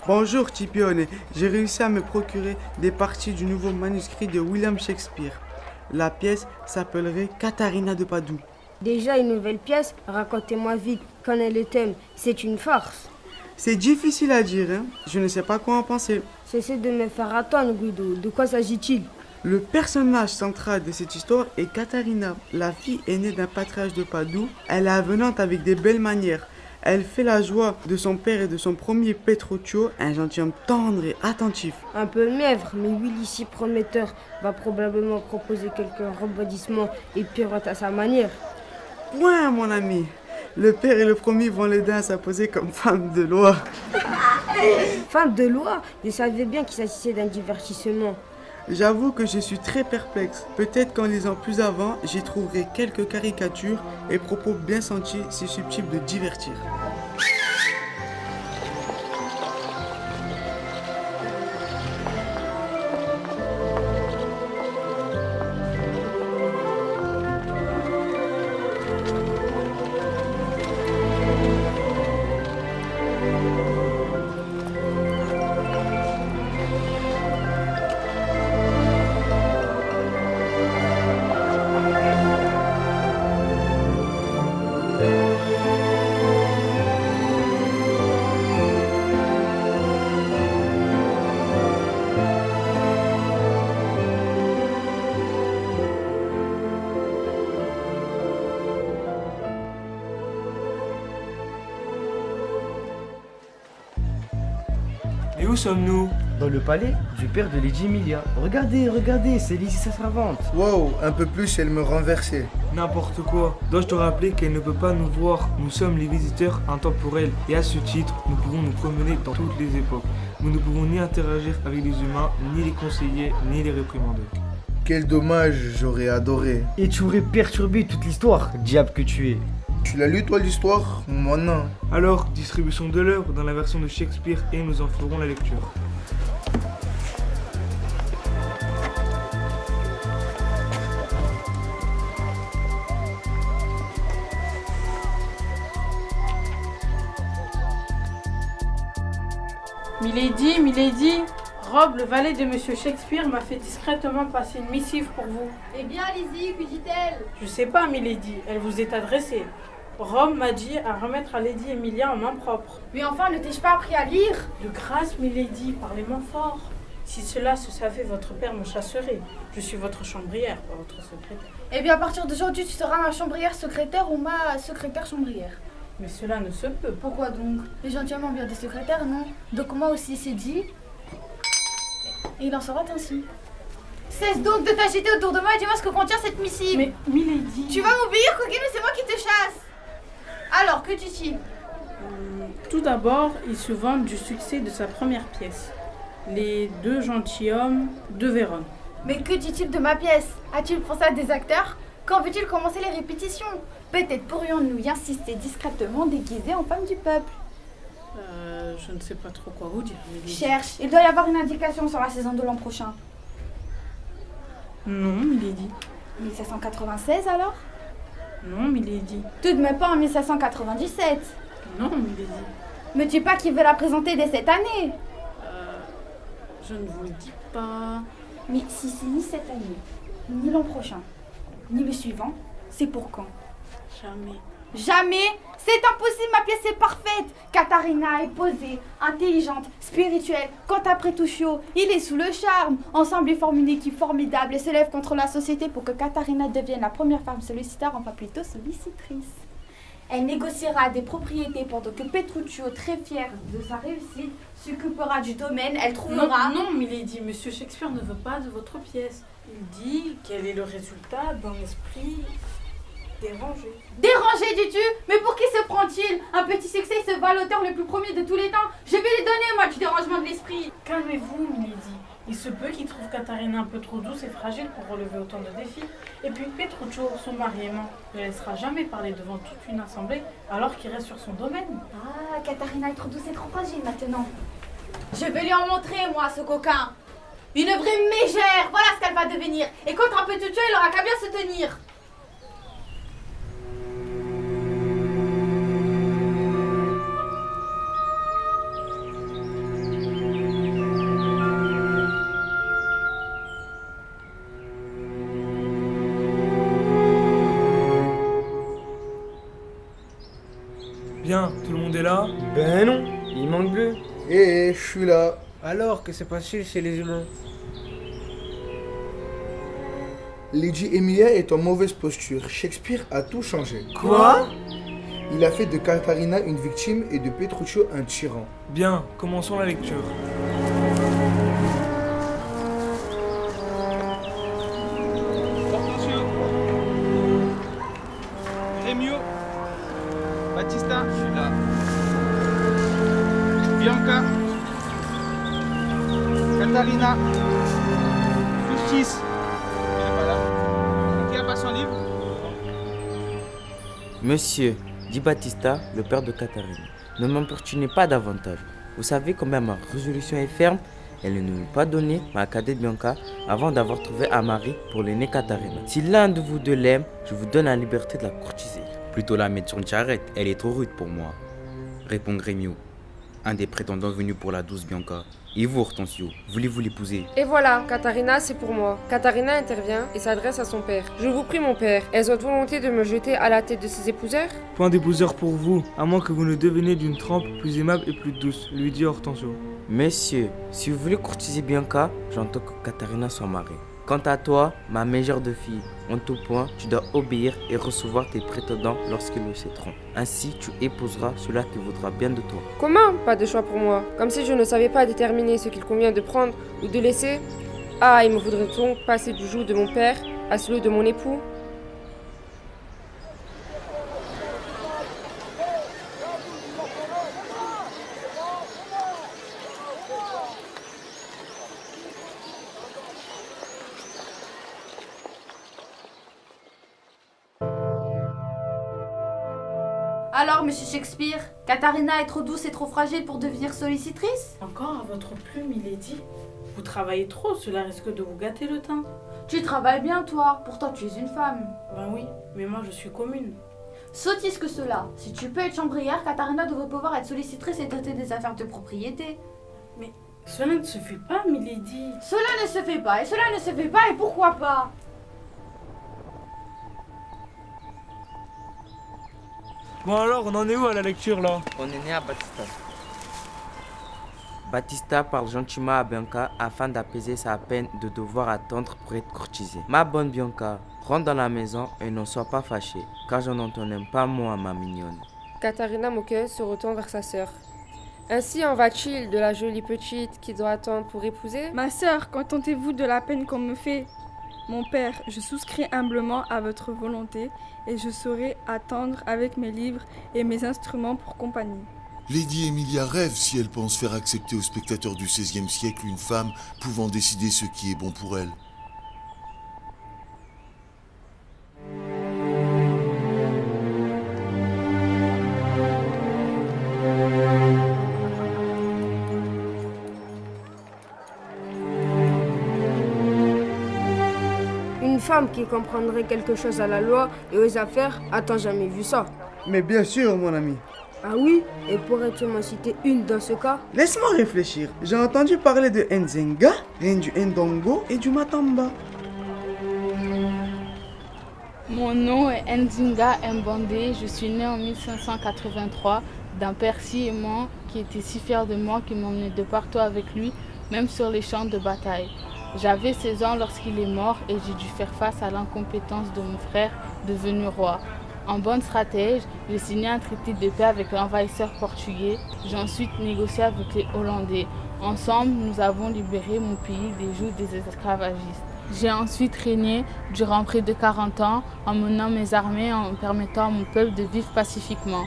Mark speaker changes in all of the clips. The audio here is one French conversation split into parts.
Speaker 1: Bonjour Tipione, j'ai réussi à me procurer des parties du nouveau manuscrit de William Shakespeare. La pièce s'appellerait Katharina de Padoue.
Speaker 2: Déjà une nouvelle pièce, racontez-moi vite, qu'en est le thème? C'est une farce.
Speaker 1: C'est difficile à dire, hein? Je ne sais pas quoi en penser.
Speaker 2: Cessez de me faire attendre, Guido. De quoi s'agit-il?
Speaker 1: Le personnage central de cette histoire est Katharina. La fille aînée d'un patriarche de Padoue. Elle est avenante avec des belles manières. Elle fait la joie de son père et de son premier Petruccio, un gentilhomme tendre et attentif.
Speaker 2: Un peu mièvre, mais Will ici prometteur va probablement proposer quelques rebondissements et pirouettes à sa manière.
Speaker 1: Point, mon ami. Le père et le premier vont l'aider à s'imposer comme femme de loi.
Speaker 2: Femme de loi? Je savais bien qu'il s'agissait d'un divertissement.
Speaker 1: J'avoue que je suis très perplexe. Peut-être qu'en lisant plus avant, j'y trouverai quelques caricatures et propos bien sentis susceptibles de divertir.
Speaker 3: Et où sommes-nous?
Speaker 4: Dans le palais du père de Lady Emilia. Regardez, regardez, c'est Lizzie sa servante.
Speaker 5: Wow, un peu plus, elle me renversait.
Speaker 3: N'importe quoi. Dois-je te rappeler qu'elle ne peut pas nous voir? Nous sommes les visiteurs intemporels et à ce titre, nous pouvons nous promener dans toutes les époques. Nous ne pouvons ni interagir avec les humains, ni les conseiller, ni les réprimander.
Speaker 5: Quel dommage, j'aurais adoré.
Speaker 4: Et tu aurais perturbé toute l'histoire, diable que tu es.
Speaker 5: Tu l'as lu toi l'histoire? Moi non.
Speaker 3: Alors, distribution de l'œuvre dans la version de Shakespeare et nous en ferons la lecture.
Speaker 6: Milady, Milady, Rob, le valet de Monsieur Shakespeare, m'a fait discrètement passer une missive pour vous.
Speaker 7: Eh bien, Lizzie, que dit-elle?
Speaker 6: Je sais pas, Milady, elle vous est adressée. Rob m'a dit à remettre à Lady Emilia en main propre.
Speaker 7: Mais enfin, ne t'ai-je pas appris à lire?
Speaker 6: De grâce, Milady, parlez-moi fort. Si cela se savait, votre père me chasserait. Je suis votre chambrière, pas votre secrétaire.
Speaker 7: Eh bien, à partir d'aujourd'hui, tu seras ma chambrière secrétaire ou ma secrétaire chambrière.
Speaker 6: Mais cela ne se peut.
Speaker 7: Pourquoi donc? Les gentilshommes ont bien des secrétaires, non? Donc moi aussi, c'est dit. Et il en sera ainsi. Cesse donc de t'agiter autour de moi et dis-moi ce que contient cette missive.
Speaker 6: Mais, Milady...
Speaker 7: Tu vas m'obéir, coquine, mais c'est moi qui te chasse. Alors, que dit-il?
Speaker 6: Tout d'abord, il se vante du succès de sa première pièce. Les deux gentilshommes de Vérone.
Speaker 7: Mais que dit-il de ma pièce? A-t-il pensé à des acteurs? Quand veut-il commencer les répétitions? Peut-être pourrions-nous y insister discrètement déguisés en femmes du peuple.
Speaker 6: Je ne sais pas trop quoi vous dire. Milady.
Speaker 7: Cherche, il doit y avoir une indication sur la saison de l'an prochain.
Speaker 6: Non, Milady.
Speaker 7: 1796 alors?
Speaker 6: Non, Milady.
Speaker 7: Tout de même pas en 1797.
Speaker 6: Non, Milady.
Speaker 7: Me dis pas qu'il veut la présenter dès cette année.
Speaker 6: Je ne vous le dis pas.
Speaker 7: Mais si c'est ni cette année, ni l'an prochain, ni le suivant, c'est pour quand?
Speaker 6: Jamais.
Speaker 7: Jamais! C'est impossible, ma pièce est parfaite! Katharina est posée, intelligente, spirituelle. Quant à Petruccio, il est sous le charme. Ensemble, ils forment une équipe formidable et se lèvent contre la société pour que Katharina devienne la première femme solliciteur, enfin plutôt sollicitrice. Elle négociera des propriétés pendant que Petruccio, très fier de sa réussite, s'occupera du domaine. Elle trouvera...
Speaker 6: Non, milady, Monsieur Shakespeare ne veut pas de votre pièce. Il dit qu'elle est le résultat d'un esprit dérangé.
Speaker 7: Dérangé, dis-tu? Mais pour qui se prend-il? Un petit succès se voit l'auteur le plus premier de tous les temps. Je vais lui donner, moi, du dérangement de l'esprit.
Speaker 6: Calmez-vous, milady. Il se peut qu'il trouve Katharina un peu trop douce et fragile pour relever autant de défis. Et puis Petruccio, son mari aimant, ne laissera jamais parler devant toute une assemblée alors qu'il reste sur son domaine.
Speaker 7: Ah, Katharina est trop douce et trop fragile maintenant. Je vais lui en montrer, moi, ce coquin. Une vraie mégère, voilà ce qu'elle va devenir. Et contre un Petruccio, il aura qu'à bien se tenir.
Speaker 3: Bien, tout le monde est là?
Speaker 4: Ben non, il manque bleu.
Speaker 5: Je suis là.
Speaker 8: Alors, que se passe-t-il chez les humains?
Speaker 5: Lady Emilia est en mauvaise posture. Shakespeare a tout changé.
Speaker 8: Quoi?
Speaker 5: Il a fait de Katharina une victime et de Petruccio un tyran.
Speaker 3: Bien, commençons la lecture.
Speaker 9: Hortensio, Rémio, Battista, je suis là. Bianca, Katharina, Justice, il n'est pas là. Qui a pas son livre?
Speaker 10: Monsieur, dit Battista, le père de Katharina, ne m'importunez pas davantage. Vous savez combien ma résolution est ferme. Elle ne nous pas donné ma cadette Bianca avant d'avoir trouvé un mari pour l'aînée Katharina. Si l'un de vous deux l'aime, je vous donne la liberté de la courtiser.
Speaker 11: Plutôt la mettre sur une charrette, elle est trop rude pour moi. Répond Grémio, un des prétendants venus pour la douce Bianca. Et vous, Hortensio, voulez-vous l'épouser?
Speaker 2: Et voilà, Katharina, c'est pour moi. Katharina intervient et s'adresse à son père. Je vous prie, mon père, est-ce votre volonté de me jeter à la tête de ses épouseurs?
Speaker 3: Point d'épouseur pour vous, à moins que vous ne deveniez d'une trempe plus aimable et plus douce, lui dit Hortensio.
Speaker 10: Messieurs, si vous voulez courtiser Bianca, j'entends que Katharina soit mariée. Quant à toi, ma meilleure de filles, en tout point, tu dois obéir et recevoir tes prétendants lorsqu'ils le céderont. Ainsi, tu épouseras celui qui voudra bien de toi.
Speaker 2: Comment? Pas de choix pour moi. Comme si je ne savais pas déterminer ce qu'il convient de prendre ou de laisser. Ah, il me faudrait donc passer du joug de mon père à celui de mon époux?
Speaker 7: Alors, monsieur Shakespeare, Katharina est trop douce et trop fragile pour devenir sollicitrice?
Speaker 6: Encore à votre plume, milady. Vous travaillez trop, cela risque de vous gâter le teint.
Speaker 7: Tu travailles bien, toi. Pourtant, tu es une femme.
Speaker 6: Ben oui, mais moi je suis commune.
Speaker 7: Sottise que cela. Si tu peux être chambrière, Katharina devrait pouvoir être sollicitrice et traiter des affaires de propriété.
Speaker 6: Mais cela ne se fait pas, milady.
Speaker 7: Cela ne se fait pas, et cela ne se fait pas, et pourquoi pas?
Speaker 3: Bon alors, on en est où à la lecture là?
Speaker 10: On est né à Battista. Battista parle gentiment à Bianca afin d'apaiser sa peine de devoir attendre pour être courtisée. Ma bonne Bianca, rentre dans la maison et ne sois pas fâchée, car je n'entends pas moi, ma mignonne.
Speaker 2: Katharina moqueuse se retourne vers sa sœur. Ainsi en va-t-il de la jolie petite qui doit attendre pour épouser?
Speaker 12: Ma sœur, contentez-vous de la peine qu'on me fait. Mon père, je souscris humblement à votre volonté et je saurai attendre avec mes livres et mes instruments pour compagnie.
Speaker 13: Lady Emilia rêve si elle pense faire accepter aux spectateurs du XVIe siècle une femme pouvant décider ce qui est bon pour elle.
Speaker 2: Une femme qui comprendrait quelque chose à la loi et aux affaires, a-t-on jamais vu ça?
Speaker 1: Mais bien sûr, mon ami.
Speaker 2: Ah oui? Et pourrais-tu m'en citer une dans ce cas?
Speaker 1: Laisse-moi réfléchir. J'ai entendu parler de Nzenga, reine du Ndongo et du Matamba.
Speaker 14: Mon nom est Nzinga Mbandé, je suis né en 1583 d'un père si aimant qui était si fier de moi qu'il m'emmenait de partout avec lui, même sur les champs de bataille. J'avais 16 ans lorsqu'il est mort et j'ai dû faire face à l'incompétence de mon frère devenu roi. En bonne stratège, j'ai signé un traité de paix avec l'envahisseur portugais. J'ai ensuite négocié avec les Hollandais. Ensemble, nous avons libéré mon pays des jougs des esclavagistes. J'ai ensuite régné durant près de 40 ans en menant mes armées et en permettant à mon peuple de vivre pacifiquement.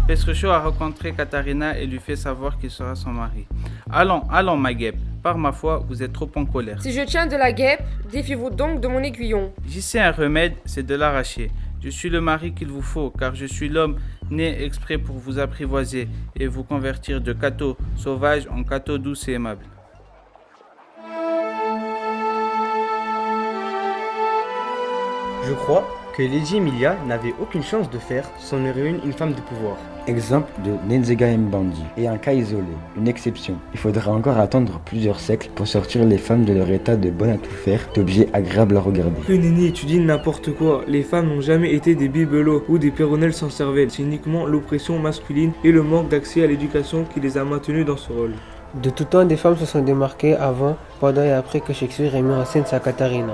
Speaker 15: Petruccio a rencontré Catarina et lui fait savoir qu'il sera son mari. Allons, allons, ma guêpe. Par ma foi, vous êtes trop en colère.
Speaker 2: Si je tiens de la guêpe, défiez-vous donc de mon aiguillon.
Speaker 15: J'y sais un remède, c'est de l'arracher. Je suis le mari qu'il vous faut, car je suis l'homme né exprès pour vous apprivoiser et vous convertir de cateau sauvage en cateau douce et aimable.
Speaker 4: Je crois que Lady Emilia n'avait aucune chance de faire son héroïne une femme de pouvoir.
Speaker 16: Exemple de Nzega Mbandi est un cas isolé, une exception. Il faudra encore attendre plusieurs siècles pour sortir les femmes de leur état de bonnes à tout faire, d'objets agréables à regarder.
Speaker 3: Que Nini, tu dis n'importe quoi. Les femmes n'ont jamais été des bibelots ou des péronnelles sans cervelle. C'est uniquement l'oppression masculine et le manque d'accès à l'éducation qui les a maintenues dans ce rôle.
Speaker 8: De tout temps, des femmes se sont démarquées avant, pendant et après que Shakespeare ait mis en scène sa Catarina.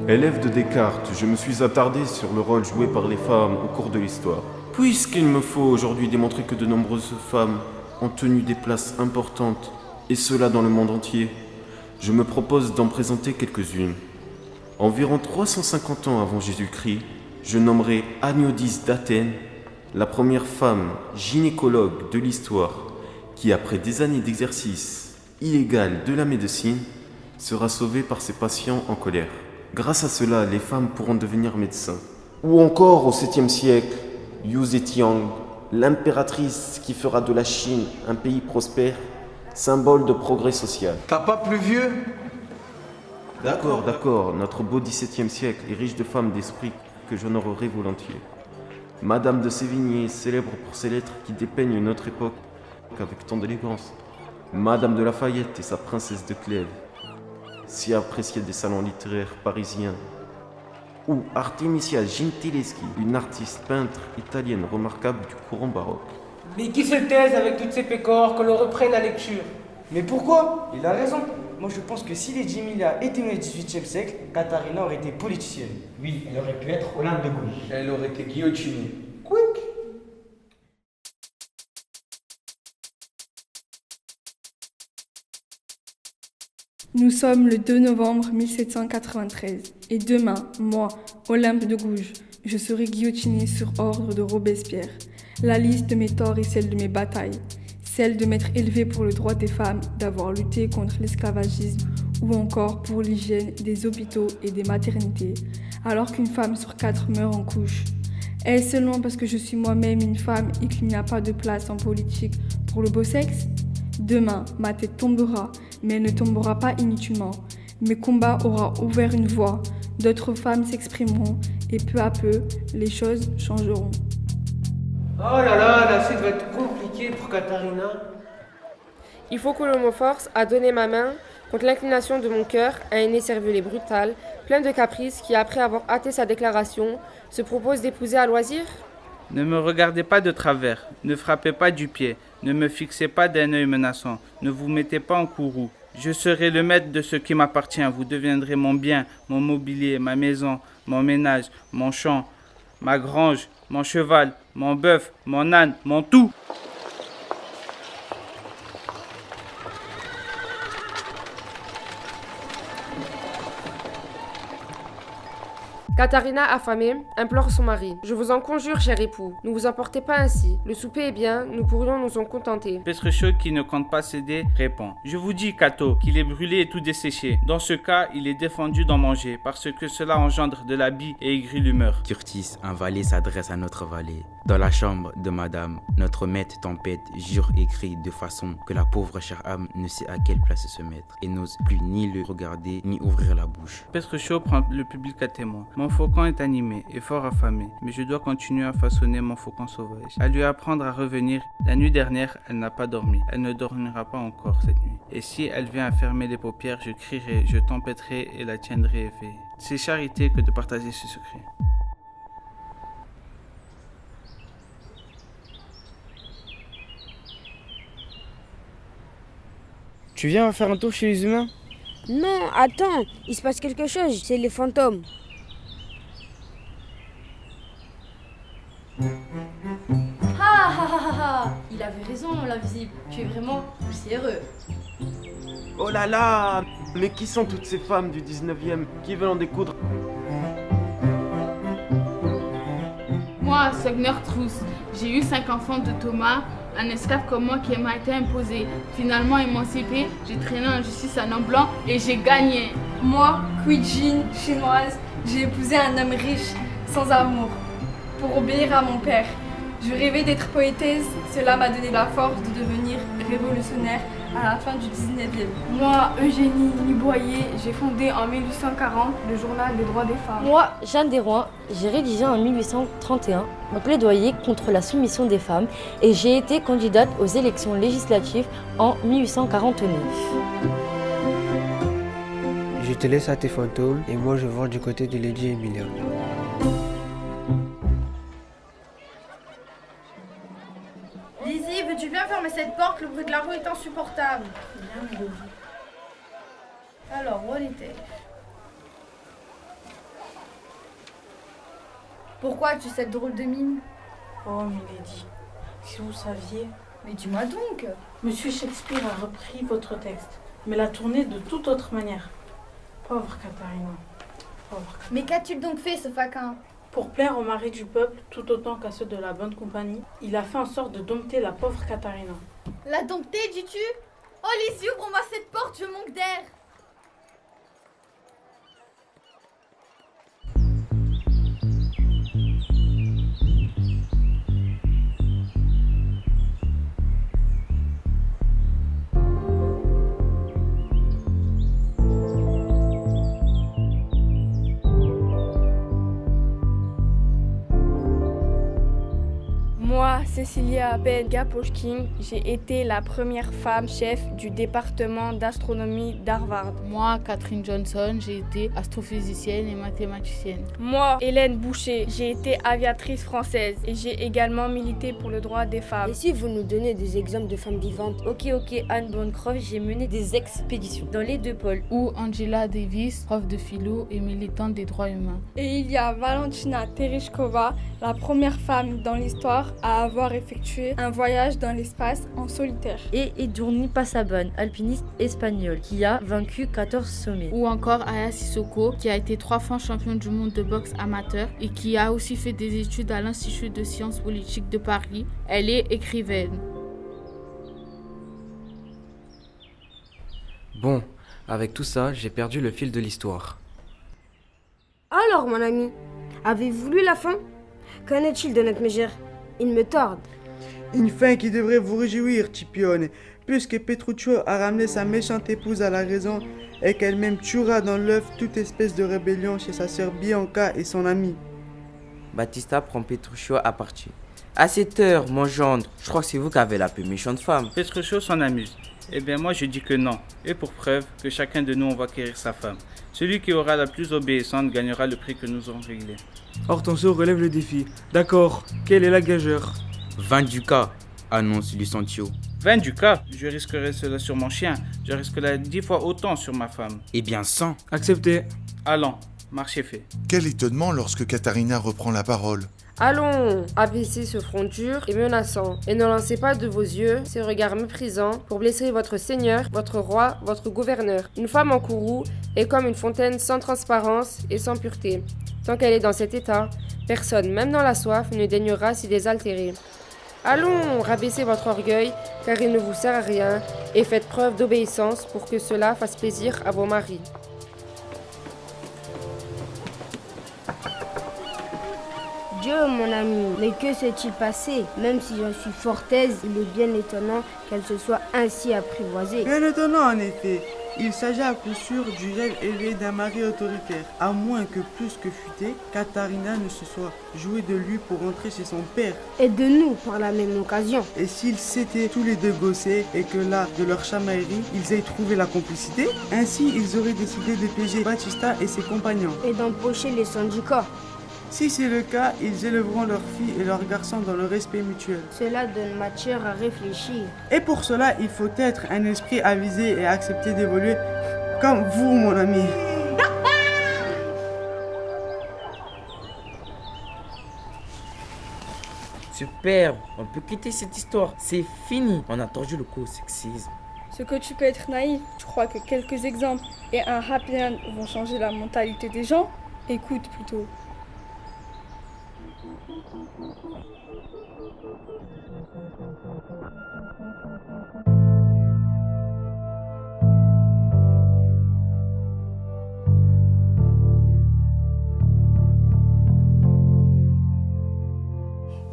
Speaker 17: Élève de Descartes, je me suis attardé sur le rôle joué par les femmes au cours de l'histoire. Puisqu'il me faut aujourd'hui démontrer que de nombreuses femmes ont tenu des places importantes, et cela dans le monde entier, je me propose d'en présenter quelques-unes. Environ 350 ans avant Jésus-Christ, je nommerai Agnodice d'Athènes, la première femme gynécologue de l'histoire, qui après des années d'exercice illégal de la médecine, sera sauvée par ses patients en colère. Grâce à cela, les femmes pourront devenir médecins. Ou encore au 7e siècle, Yu Zetiang, l'impératrice qui fera de la Chine un pays prospère, symbole de progrès social.
Speaker 5: T'as pas plus vieux?
Speaker 17: D'accord, notre beau 17e siècle est riche de femmes d'esprit que j'honorerai volontiers. Madame de Sévigné, célèbre pour ses lettres qui dépeignent notre époque avec tant d'élégance. Madame de Lafayette et sa princesse de Clèves, si appréciée des salons littéraires parisiens. Ou Artemisia Gentileschi, une artiste peintre italienne remarquable du courant baroque.
Speaker 8: Mais qui se taise avec toutes ces pécores, que l'on reprenne la lecture?
Speaker 4: Mais pourquoi? Il a raison. Moi je pense que si Lady Emilia était née au XVIIIe siècle, Catarina aurait été politicienne. Oui, elle aurait pu être Olympe de Gouges.
Speaker 9: Elle aurait été guillotinée.
Speaker 12: Nous sommes le 2 novembre 1793 et demain, moi, Olympe de Gouges, je serai guillotinée sur ordre de Robespierre. La liste de mes torts est celle de mes batailles, celle de m'être élevée pour le droit des femmes, d'avoir lutté contre l'esclavagisme ou encore pour l'hygiène des hôpitaux et des maternités, alors qu'une femme sur 4 meurt en couche. Est-ce seulement parce que je suis moi-même une femme et qu'il n'y a pas de place en politique pour le beau sexe? Demain, ma tête tombera, mais elle ne tombera pas inutilement. Mes combats auront ouvert une voie, d'autres femmes s'exprimeront et peu à peu, les choses changeront.
Speaker 8: Oh là là, la suite va être compliquée pour Catarina.
Speaker 2: Il faut que l'on me force à donner ma main contre l'inclination de mon cœur à un écervelé brutal, plein de caprices qui, après avoir hâté sa déclaration, se propose d'épouser à loisir.
Speaker 15: Ne me regardez pas de travers, ne frappez pas du pied, ne me fixez pas d'un œil menaçant, ne vous mettez pas en courroux. Je serai le maître de ce qui m'appartient, vous deviendrez mon bien, mon mobilier, ma maison, mon ménage, mon champ, ma grange, mon cheval, mon bœuf, mon âne, mon tout.
Speaker 2: Catarina, affamée, implore son mari. « Je vous en conjure, cher époux, ne vous emportez pas ainsi. Le souper est bien, nous pourrions nous en contenter. »
Speaker 15: Petruccio, qui ne compte pas céder, répond. « Je vous dis, Cato, qu'il est brûlé et tout desséché. Dans ce cas, il est défendu d'en manger, parce que cela engendre de la bile et aigrit l'humeur. »
Speaker 11: Curtis, un valet s'adresse à notre valet. Dans la chambre de madame, notre maître tempête jure et crie de façon que la pauvre chère âme ne sait à quelle place se mettre et n'ose plus ni le regarder ni ouvrir la bouche.
Speaker 15: Petruccio prend le public à témoin. « Mon faucon est animé et fort affamé, mais je dois continuer à façonner mon faucon sauvage, à lui apprendre à revenir. La nuit dernière, elle n'a pas dormi. Elle ne dormira pas encore cette nuit. Et si elle vient à fermer les paupières, je crierai, je tempêterai et la tiendrai éveillée. C'est charité que de partager ce secret.
Speaker 18: Tu viens faire un tour chez les humains?
Speaker 19: Non, attends, il se passe quelque chose, c'est les fantômes.
Speaker 20: Il avait raison, l'invisible. Tu es vraiment poussiéreux.
Speaker 17: Oh là là! Mais qui sont toutes ces femmes du 19e qui veulent en découdre?
Speaker 14: Moi, Sogner Trousse, j'ai eu 5 enfants de Thomas, un esclave comme moi qui m'a été imposé. Finalement émancipé, j'ai traîné en justice un homme blanc et j'ai gagné.
Speaker 12: Moi, Quijin, chinoise, j'ai épousé un homme riche, sans amour, pour obéir à mon père. Je rêvais d'être poétesse, cela m'a donné la force de devenir révolutionnaire à la fin du 19e.
Speaker 21: Moi, Eugénie Niboyer, j'ai fondé en 1840 le journal des droits des femmes.
Speaker 22: Moi, Jeanne Desrois, j'ai rédigé en 1831 un plaidoyer contre la soumission des femmes et j'ai été candidate aux élections législatives en 1849.
Speaker 8: Je te laisse à tes fantômes et moi je vais du côté de Lady Emilia.
Speaker 7: Lizzie, veux-tu bien fermer cette porte? Le bruit de la rue est insupportable.
Speaker 6: Bien, Mélodie.
Speaker 7: Alors, où en était-je? Pourquoi as-tu cette drôle de mine?
Speaker 6: Oh, Milady, si vous saviez.
Speaker 7: Mais dis-moi donc.
Speaker 6: Monsieur Shakespeare a repris votre texte, mais l'a tourné de toute autre manière. Pauvre Katharina. Pauvre Katharina.
Speaker 7: Mais qu'a-t-il donc fait, ce faquin?
Speaker 6: Pour plaire aux maris du peuple, tout autant qu'à ceux de la bonne compagnie, il a fait en sorte de dompter la pauvre Katharina.
Speaker 7: La dompter, dis-tu? Oh, Lizzie, ouvre-moi cette porte, je manque d'air.
Speaker 21: Moi, Cecilia Ben-Gaposchkin, j'ai été la première femme chef du département d'astronomie d'Harvard.
Speaker 14: Moi, Catherine Johnson, j'ai été astrophysicienne et mathématicienne.
Speaker 21: Moi, Hélène Boucher, j'ai été aviatrice française et j'ai également milité pour le droit des femmes.
Speaker 19: Et si vous nous donnez des exemples de femmes vivantes?
Speaker 22: Ok, Anne Bancroft, j'ai mené des expéditions dans les 2 pôles.
Speaker 14: Ou Angela Davis, prof de philo et militante des droits humains.
Speaker 12: Et il y a Valentina Tereshkova, la première femme dans l'histoire à avoir effectué un voyage dans l'espace en solitaire.
Speaker 22: Et Edurne Passabon, alpiniste espagnole, qui a vaincu 14 sommets.
Speaker 14: Ou encore Aya Sissoko, qui a été 3 fois championne du monde de boxe amateur et qui a aussi fait des études à l'Institut de sciences politiques de Paris. Elle est écrivaine.
Speaker 23: Bon, avec tout ça, j'ai perdu le fil de l'histoire.
Speaker 19: Alors, mon ami, avez-vous lu la fin? Qu'en est-il de notre mégère? Il me tarde.
Speaker 1: Une fin qui devrait vous réjouir, Cipione, puisque Petruccio a ramené sa méchante épouse à la raison et qu'elle-même tuera dans l'œuf toute espèce de rébellion chez sa sœur Bianca et son ami.
Speaker 10: Battista prend Petruccio à partie. À cette heure, mon gendre, je crois que c'est vous qui avez la plus méchante femme.
Speaker 15: Petruccio s'en amuse. Eh bien moi je dis que non. Et pour preuve que chacun de nous on va quérir sa femme. Celui qui aura la plus obéissante gagnera le prix que nous aurons réglé.
Speaker 3: Hortensio relève le défi. D'accord, quelle est la gageure?
Speaker 11: 20 ducats, annonce Lucentio.
Speaker 15: 20 ducats? Je risquerai cela sur mon chien. Je risquerai 10 fois autant sur ma femme.
Speaker 11: Eh bien 100.
Speaker 3: Accepté.
Speaker 15: Allons, marché fait.
Speaker 13: Quel étonnement lorsque Katharina reprend la parole.
Speaker 2: Allons, abaissez ce front dur et menaçant, et ne lancez pas de vos yeux ces regards méprisants pour blesser votre seigneur, votre roi, votre gouverneur. Une femme en courroux est comme une fontaine sans transparence et sans pureté. Tant qu'elle est dans cet état, personne, même dans la soif, ne daignera s'y désaltérer. Allons, rabaissez votre orgueil, car il ne vous sert à rien, et faites preuve d'obéissance pour que cela fasse plaisir à vos maris.
Speaker 19: Dieu, mon ami, mais que s'est-il passé? Même si j'en suis fort aise, il est bien étonnant qu'elle se soit ainsi apprivoisée.
Speaker 1: Bien étonnant, en effet. Il s'agit à coup sûr du rêve élevé d'un mari autoritaire, à moins que plus que futé, Katharina ne se soit jouée de lui pour rentrer chez son père.
Speaker 19: Et de nous par la même occasion.
Speaker 1: Et s'ils s'étaient tous les deux gossés et que là, de leur chamaillerie, ils aient trouvé la complicité, ainsi ils auraient décidé de piéger Battista et ses compagnons.
Speaker 19: Et d'empocher les syndicats.
Speaker 1: Si c'est le cas, ils élèveront leurs filles et leurs garçons dans le respect mutuel.
Speaker 19: Cela donne matière à réfléchir.
Speaker 1: Et pour cela, il faut être un esprit avisé et accepter d'évoluer comme vous, mon ami.
Speaker 10: Superbe, on peut quitter cette histoire, c'est fini. On a tordu le cou au sexisme.
Speaker 12: Ce que tu peux être naïf, tu crois que quelques exemples et un happy end vont changer la mentalité des gens? Écoute plutôt.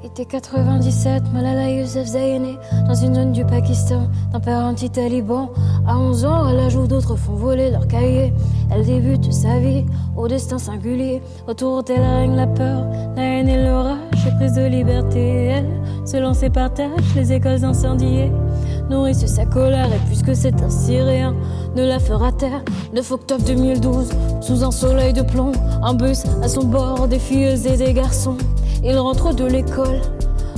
Speaker 22: Été 97, Malala Yousafzai est née dans une zone du Pakistan d'un père anti-taliban. À 11 ans, elle ajoute d'autres font voler leurs cahiers. Elle débute sa vie au destin singulier. Autour d'elle règne la peur, la haine et l'orage. Prise de liberté, elle se lance et partage les écoles incendiées. Nourrissent sa colère et puisque c'est ainsi rien ne la fera taire. 9 octobre 2012, sous un soleil de plomb, un bus à son bord, des filles et des garçons. Ils rentrent de l'école,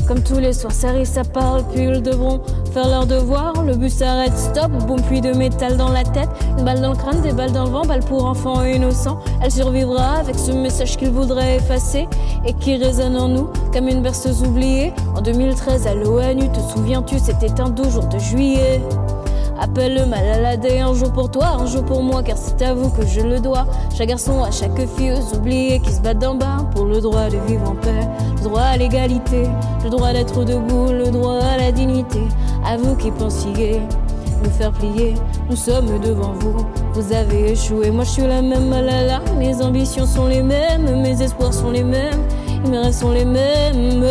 Speaker 22: comme tous les soirs, ça rit, ça parle, puis ils devront faire leur devoir. Le bus s'arrête, stop, bon puits de métal dans la tête, une balle dans le crâne, des balles dans le vent, balle pour enfants innocents. Elle survivra avec ce message qu'il voudrait effacer et qui résonne en nous comme une berceuse oubliée. En 2013 à l'ONU, te souviens-tu, c'était un 12 jours de juillet. Appelle le Malala Day, un jour pour toi, un jour pour moi, car c'est à vous que je le dois. Chaque garçon, à chaque fille, aux oubliés qui se battent d'en bas pour le droit de vivre en paix, le droit à l'égalité, le droit d'être debout, le droit à la dignité. À vous qui pensiez nous faire plier, nous sommes devant vous, vous avez échoué. Moi je suis la même Malala, mes ambitions sont les mêmes, mes espoirs sont les mêmes, mes rêves sont les mêmes.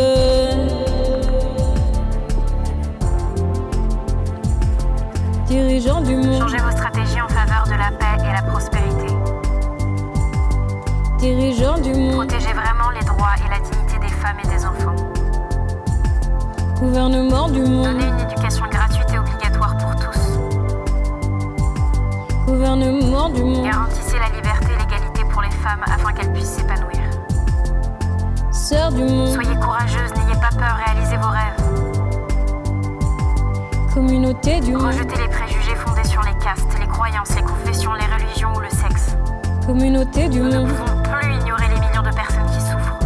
Speaker 22: Dirigeants du monde,
Speaker 4: changez vos stratégies en faveur de la paix et la prospérité.
Speaker 22: Dirigeants du monde,
Speaker 4: protégez vraiment les droits et la dignité des femmes et des enfants.
Speaker 22: Gouvernement du monde,
Speaker 4: donnez une éducation gratuite et obligatoire pour tous.
Speaker 22: Gouvernement du monde,
Speaker 4: garantissez la liberté et l'égalité pour les femmes afin qu'elles puissent s'épanouir.
Speaker 22: Sœurs du monde,
Speaker 4: soyez courageuses, n'ayez pas peur, réalisez vos rêves.
Speaker 22: Communauté du monde,
Speaker 4: rejetez les préjugés fondés sur les castes, les croyances, les confessions, les religions ou le sexe.
Speaker 22: Communauté du monde,
Speaker 4: nous ne pouvons plus ignorer les millions de personnes qui souffrent.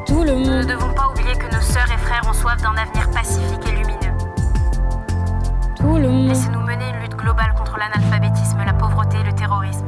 Speaker 22: Tout le monde,
Speaker 4: nous ne devons pas oublier que nos sœurs et frères ont soif d'un avenir pacifique et lumineux.
Speaker 22: Tout le monde,
Speaker 4: laissez-nous mener une lutte globale contre l'analphabétisme, la pauvreté et le terrorisme.